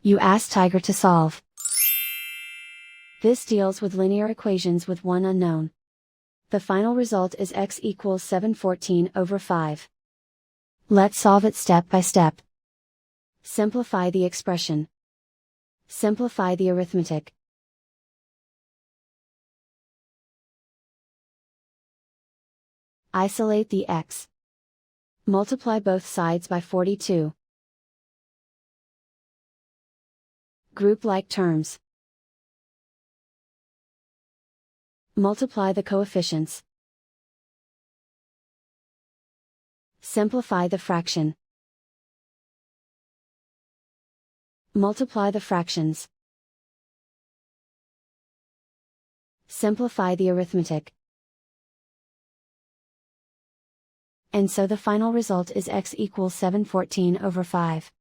You ask Tiger to solve. This deals with linear equations with one unknown. The final result is x equals 714/5. Let's solve it step by step. Simplify the expression. Simplify the arithmetic. Isolate the x. Multiply both sides by 42. Group like terms. Multiply the coefficients. Simplify the fraction. Multiply the fractions. Simplify the arithmetic. And so the final result is x equals 714/5.